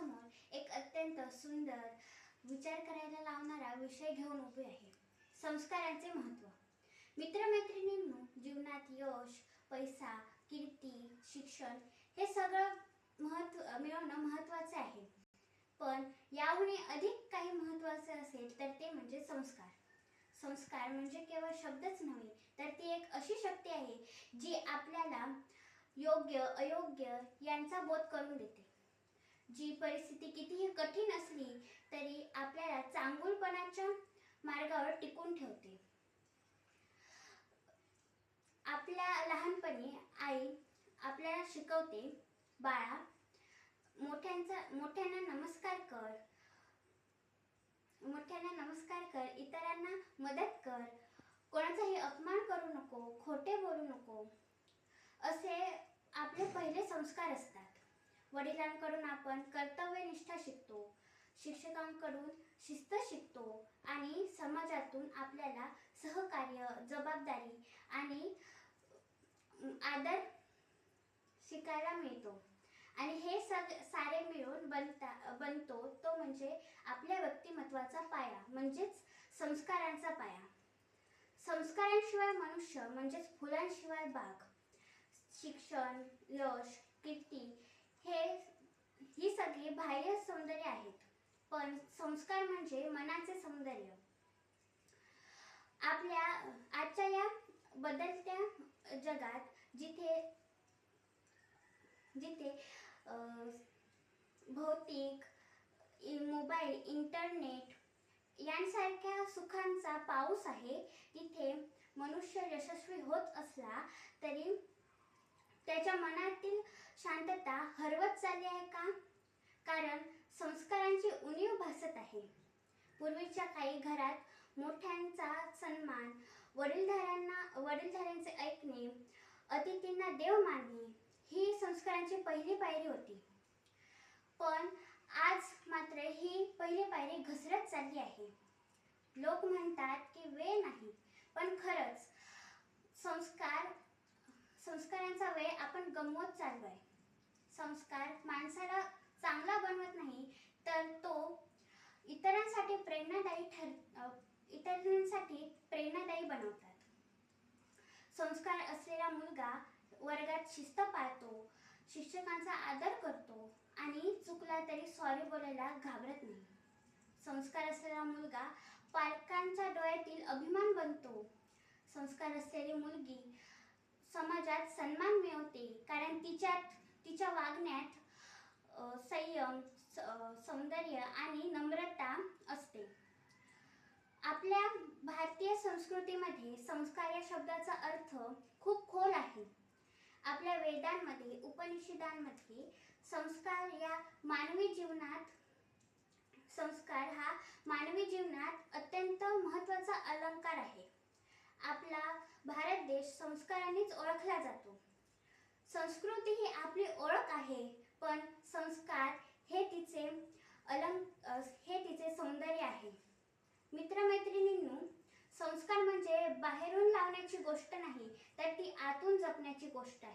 समोर एक अत्यंत सुंदर विचार करायला लावणारा विषय घेऊन उभे आहे. संस्कारांचे महत्त्व. मित्रमैत्रिणींनो, जीवनात यश, पैसा, कीर्ती, शिक्षण हे सगळं मिळवणं महत्त्वाचे आहे. पण याहूनही अधिक काही महत्त्वाचे असेल तर ते म्हणजे संस्कार. संस्कार म्हणजे केवळ शब्दच नव्हे, तर ती एक अशी शक्ती आहे जी आपल्याला योग्य अयोग्य यांचा बोध करून देते. जी परिस्थिती कितीही कठीण असली तरी आपल्याला चांगुलपणाच्या मार्गावर टिकून ठेवते. आपल्या लहानपणी आई आपल्याला शिकवते, बाळा, मोठ्यांना नमस्कार कर, इतरांना मदत कर, कोणाचाही अपमान करू नको, खोटे बोलू नको, असे आपले पहिले संस्कार असतात. वडिलांकडून आपण कर्तव्यनिष्ठा शिकतो, शिक्षकांकडून शिस्त शिकतो आणि समाजातून आपल्याला सहकार्य, जबाबदारी आणि आदर शिकायला मिळतो. आणि हे सारे मिळून बनतो तो म्हणजे आपल्या व्यक्तिमत्वाचा पाया, म्हणजेच संस्कारांचा पाया. संस्कारांशिवाय मनुष्य म्हणजेच फुलांशिवाय बाग. शिक्षण, यश, कीर्ती ही सगळी बाह्य सौंदर्य आहेत, पण संस्कार म्हणजे मनाचे सौंदर्य. आपल्या आजच्या या बदलत्या जगात जिथे भौतिक, मोबाईल, इंटरनेट यांसारख्या सुखांचा पाऊस आहे, तिथे मनुष्य यशस्वी होत असला तरी त्याच्या मनातील शांतता हरवत चालली आहे का? कारण संस्कारांची उणीव भासत आहे. पूर्वीच्या काही घरात मोठ्यांचा सन्मान, वडीलधाऱ्यांचे ऐकणे, अतिथींना देव मानणे ही संस्कारांची पहिली पायरी होती. पण आज मात्र ही पहिली पायरी घसरत चालली आहे. लोक म्हणतात की वेळ नाही, पण खरंच संस्कारांचा वेळ आपण गमवत चाललोय. संस्कार माणसाला चांगला बनवत नाही, तर तो इतरांसाठी प्रेरणादायी बनवतात. संस्कार असलेला मुलगा वर्गात शिस्त पाळतो, शिक्षकांचा आदर करतो आणि चुकला तरी सॉरी बोलायला घाबरत नाही. संस्कार असलेला मुलगा पालकांच्या डोळ्यातील अभिमान बनतो. संस्कार असलेली मुलगी समाजात सन्मान मिळवते, कारण तिच्या वागण्यात संयम, सौंदर्य आणि नम्रता असते. आपल्या भारतीय संस्कृतीमध्ये संस्कार या शब्दाचा अर्थ खूप खोल आहे. आपल्या वेदांमध्ये, उपनिषदांमध्ये संस्कार हा मानवी जीवनात अत्यंत महत्त्वाचा अलंकार आहे. आपला भारत देश संस्कारांनीच ओळखला जातो. संस्कृती ही आपली ओळख आहे, पण संस्कार हे तिचे सौंदर्य आहे. मित्रमैत्रिणींनो, संस्कार म्हणजे बाहेरून लावण्याची गोष्ट नाही, तर ती आतून जपण्याची गोष्ट आहे.